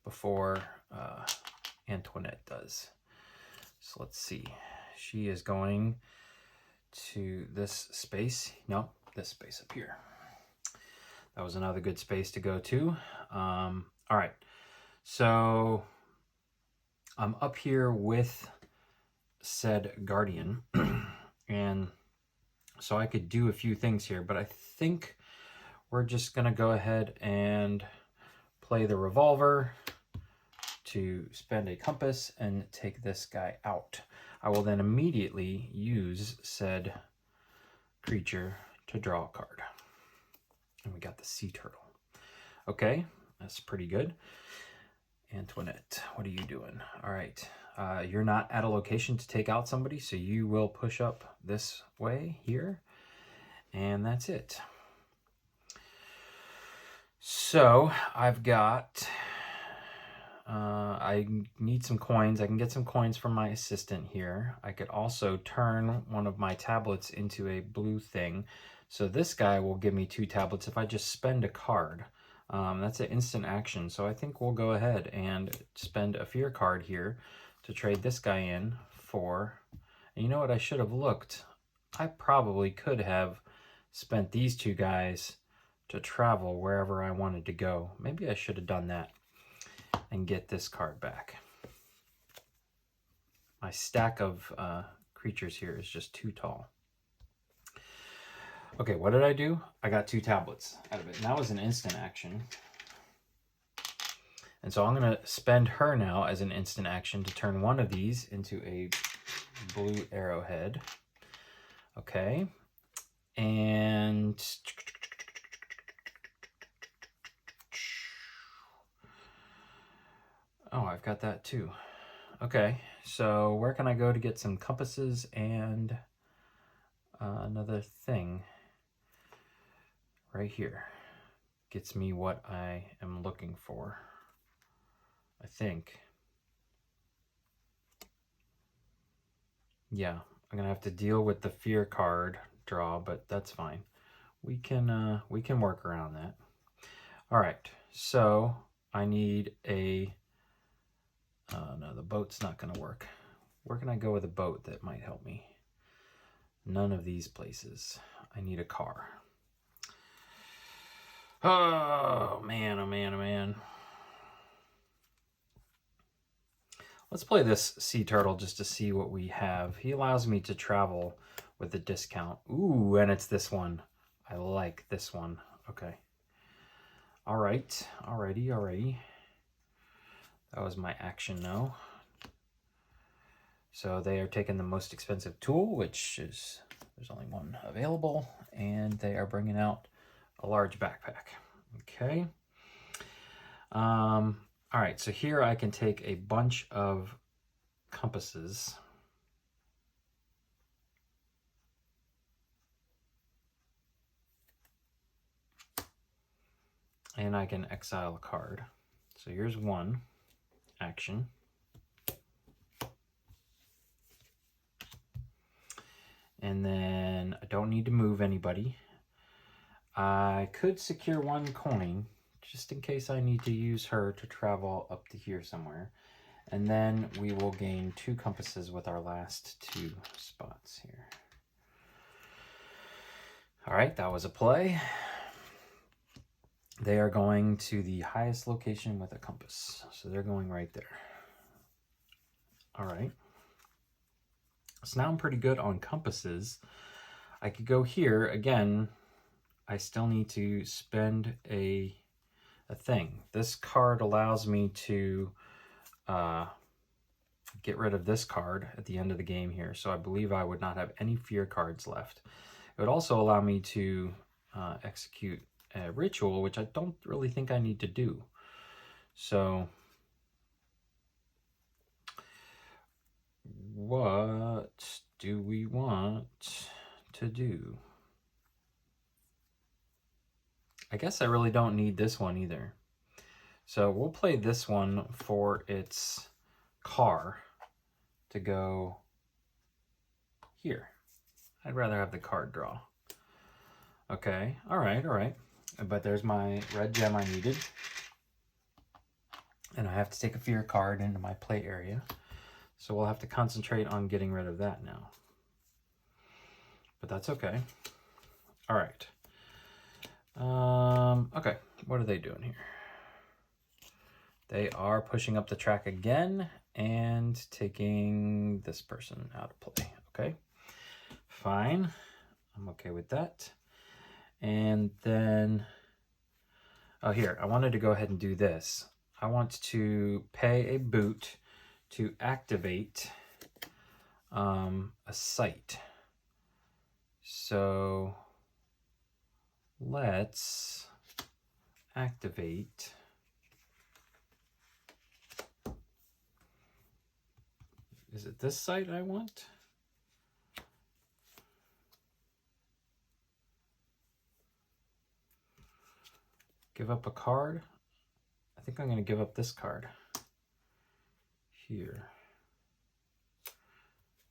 before Antoinette does. So let's see. She is going to this space. No, this space up here. That was another good space to go to. All right. So I'm up here with said guardian. And so I could do a few things here, but I think we're just going to go ahead and play the revolver to spend a compass and take this guy out. I will then immediately use said creature to draw a card. And we got the sea turtle. Okay, that's pretty good. Antoinette, what are you doing? All right, you're not at a location to take out somebody, so you will push up this way here, and that's it. So I've got, I need some coins. I can get some coins from my assistant here. I could also turn one of my tablets into a blue thing. So this guy will give me 2 tablets if I just spend a card. That's an instant action. So I think we'll go ahead and spend a fear card here to trade this guy in for, and you know what, I should have looked. I probably could have spent these 2 guys to travel wherever I wanted to go. Maybe I should have done that and get this card back. My stack of creatures here is just too tall. Okay, what did I do? I got 2 tablets out of it. And that was an instant action. And so I'm going to spend her now as an instant action to turn one of these into a blue arrowhead. Okay. And oh, I've got that too. Okay, so where can I go to get some compasses and another thing? Right here. Gets me what I am looking for, I think. Yeah, I'm gonna have to deal with the fear card draw, but that's fine. We can work around that. All right, so I need a, no, the boat's not gonna work. Where can I go with a boat that might help me? None of these places. I need a car. Oh, man, oh, man, oh, man. Let's play this sea turtle just to see what we have. He allows me to travel with a discount. Ooh, and it's this one. I like this one. Okay. All right. Alrighty, alrighty. That was my action now. So they are taking the most expensive tool, which is, there's only one available, and they are bringing out a large backpack. Okay. All right, so here I can take a bunch of compasses. And I can exile a card. So here's one action. And then I don't need to move anybody. I could secure 1 coin just in case I need to use her to travel up to here somewhere. And then we will gain 2 compasses with our last 2 spots here. All right, that was a play. They are going to the highest location with a compass. So they're going right there. All right. So now I'm pretty good on compasses. I could go here again. I still need to spend a thing. This card allows me to get rid of this card at the end of the game here. So I believe I would not have any fear cards left. It would also allow me to execute a ritual, which I don't really think I need to do. So what do we want to do? I guess I really don't need this one either. So we'll play this one for its car to go here. I'd rather have the card draw. Okay, all right, all right. But there's my red gem I needed. And I have to take a fear card into my play area. So we'll have to concentrate on getting rid of that now. But that's okay. All right. Okay, what are they doing here? They are pushing up the track again and taking this person out of play. Okay, fine. I'm okay with that. And then Oh, here, I wanted to go ahead and do this. I want to pay a boot to activate a site. So let's activate is it this site I want? Give up a card. I think I'm going to give up this card here.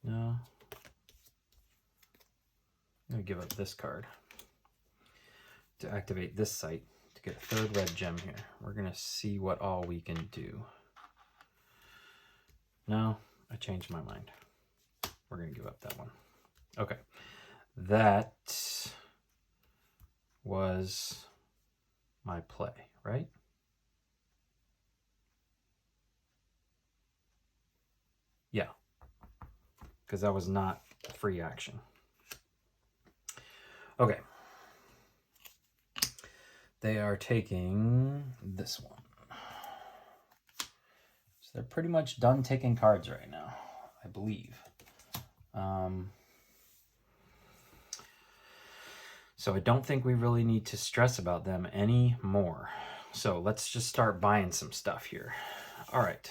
No. I'm going to give up this card to activate this site to get a 3rd red gem here. We're going to see what all we can do. No, I changed my mind. We're going to give up that one. Okay. That was my play, right? Yeah. Because that was not free action. Okay. They are taking this one. So they're pretty much done taking cards right now, I believe. So I don't think we really need to stress about them anymore. So let's just start buying some stuff here. All right.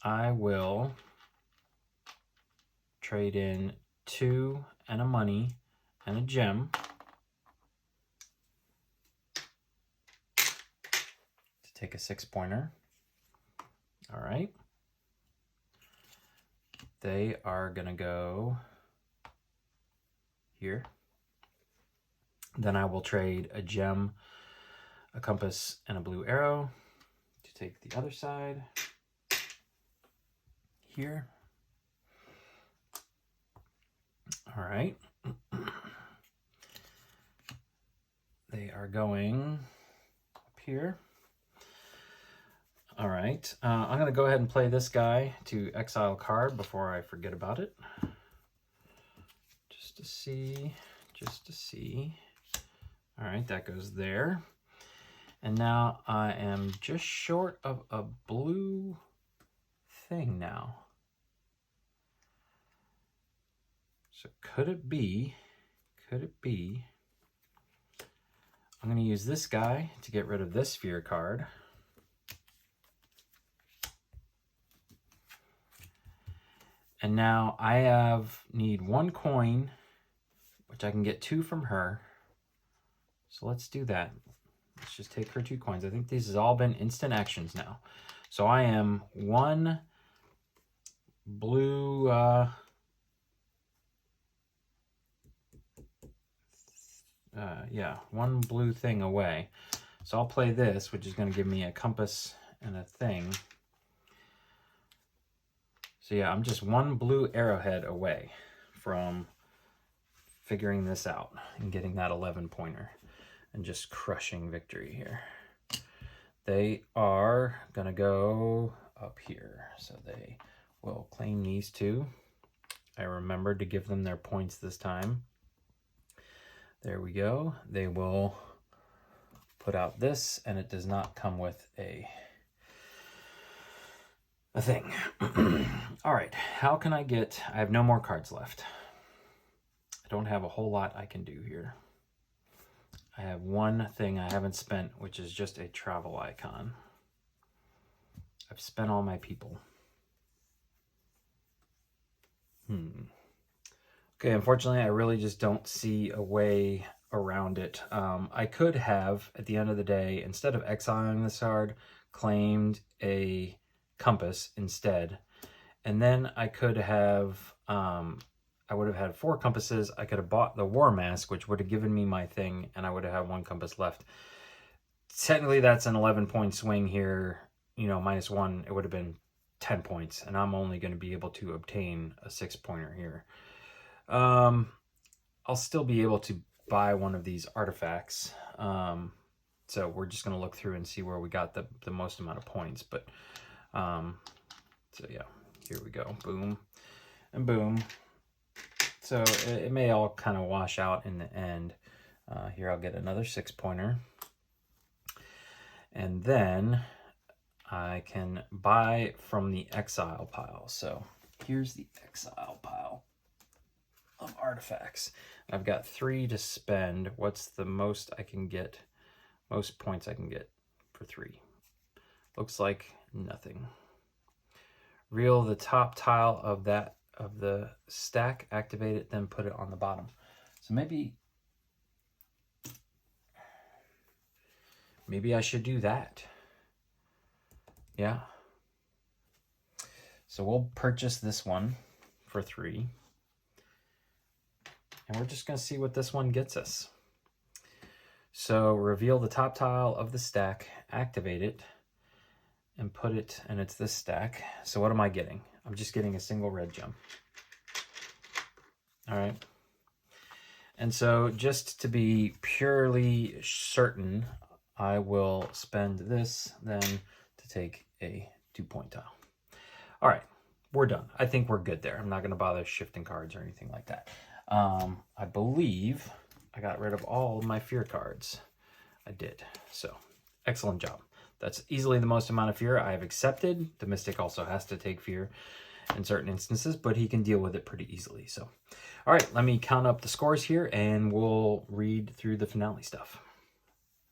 I will trade in 2 and a money and a gem to take a 6-pointer. All right. They are going to go here. Then I will trade a gem, a compass, and a blue arrow to take the other side here. All right. They are going up here. All right. I'm going to go ahead and play this guy to exile a card before I forget about it. Just to see. All right, that goes there. And now I am just short of a blue thing now. So could it be, I'm going to use this guy to get rid of this sphere card. And now I need 1 coin, which I can get 2 from her. So let's do that. Let's just take her 2 coins. I think these has all been instant actions now. So I am 1 blue, 1 blue thing away. So I'll play this, which is going to give me a compass and a thing. So yeah, I'm just 1 blue arrowhead away from figuring this out and getting that 11-pointer and just crushing victory here. They are going to go up here. So they will claim these 2. I remembered to give them their points this time. There we go. They will put out this, and it does not come with a thing. All right, how can I have no more cards left. I don't have a whole lot I can do here. I have 1 thing I haven't spent, which is just a travel icon. I've spent all my people. Okay, unfortunately, I really just don't see a way around it. I could have, at the end of the day, instead of exiling this card, claimed a compass instead. And then I could have, I would have had 4 compasses. I could have bought the War Mask, which would have given me my thing, and I would have had 1 compass left. Technically, that's an 11-point swing here. You know, -1, it would have been 10 points, and I'm only going to be able to obtain a 6-pointer here. I'll still be able to buy one of these artifacts. So we're just going to look through and see where we got the most amount of points. But, so yeah, here we go. Boom and boom. So it may all kind of wash out in the end. Here I'll get another 6-pointer. And then I can buy from the exile pile. So here's the exile pile of artifacts. I've got 3 to spend. What's the most I can get? Most points I can get for 3. Looks like nothing. Reel the top tile of the stack, activate it, then put it on the bottom. So maybe I should do that. Yeah. So we'll purchase this one for 3. And we're just going to see what this one gets us. So reveal the top tile of the stack, activate it, and put it, and it's this stack. So what am I getting? I'm just getting a single red gem. All right. And so just to be purely certain, I will spend this then to take a 2-point tile. All right, we're done. I think we're good there. I'm not going to bother shifting cards or anything like that. I believe I got rid of all of my fear cards. I did. So excellent job. That's easily the most amount of fear I have accepted. The Mystic also has to take fear in certain instances, but he can deal with it pretty easily. So, all right, let me count up the scores here and we'll read through the finale stuff.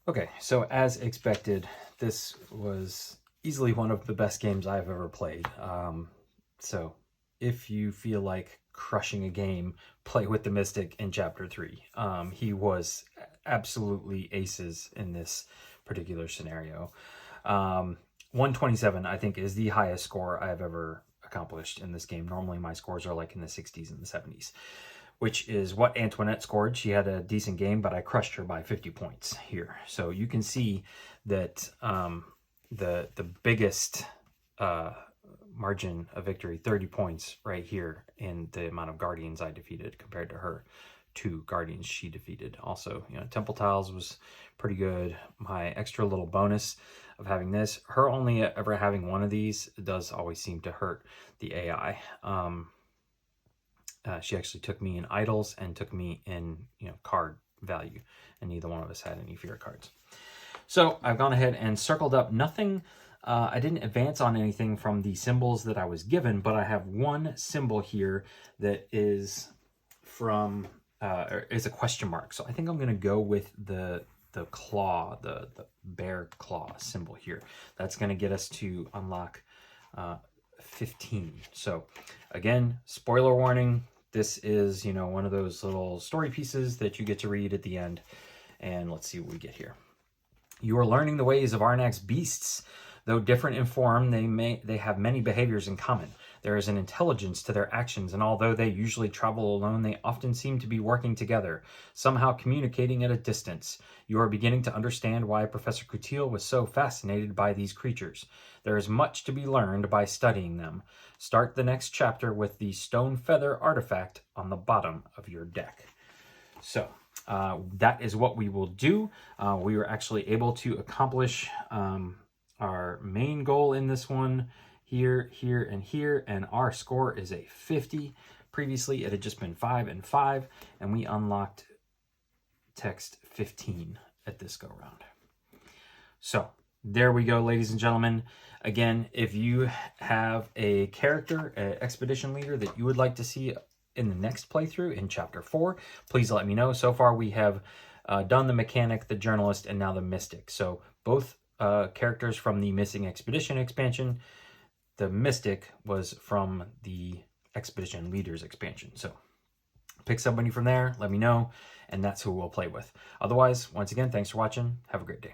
Okay, so as expected, this was easily one of the best games I've ever played. So if you feel like crushing a game, play with the Mystic in Chapter 3. He was absolutely aces in this particular scenario. 127, I think, is the highest score I've ever accomplished in this game. Normally my scores are like in the 60s and the 70s, which is what Antoinette scored. She had a decent game, but I crushed her by 50 points here. So you can see that the biggest margin of victory, 30 points right here in the amount of Guardians I defeated compared to her 2 Guardians she defeated. Also, you know, Temple Tiles was pretty good. My extra little bonus of having this, her only ever having one of these does always seem to hurt the AI. She actually took me in idols and took me in, you know, card value, and neither one of us had any fear cards. So I've gone ahead and circled up nothing. I didn't advance on anything from the symbols that I was given, but I have one symbol here that is from is a question mark. So I think I'm going to go with the claw, the bear claw symbol here. That's going to get us to unlock 15. So again, spoiler warning. This is, you know, one of those little story pieces that you get to read at the end. And let's see what we get here. You are learning the ways of Arnak's beasts. Though different in form, they have many behaviors in common. There is an intelligence to their actions, and although they usually travel alone, they often seem to be working together, somehow communicating at a distance. You are beginning to understand why Professor Kutil was so fascinated by these creatures. There is much to be learned by studying them. Start the next chapter with the stone feather artifact on the bottom of your deck. So that is what we will do. We were actually able to accomplish our main goal in this one, here, here, and here, and our score is a 50. Previously, it had just been 5 and 5, and we unlocked text 15 at this go-round. So, there we go, ladies and gentlemen. Again, if you have a character, an expedition leader that you would like to see in the next playthrough in Chapter 4, please let me know. So far, we have done the mechanic, the journalist, and now the mystic. So, both characters from the Missing Expedition expansion. The Mystic was from the Expedition Leaders expansion. So pick somebody from there, let me know, and that's who we'll play with. Otherwise, once again, thanks for watching. Have a great day.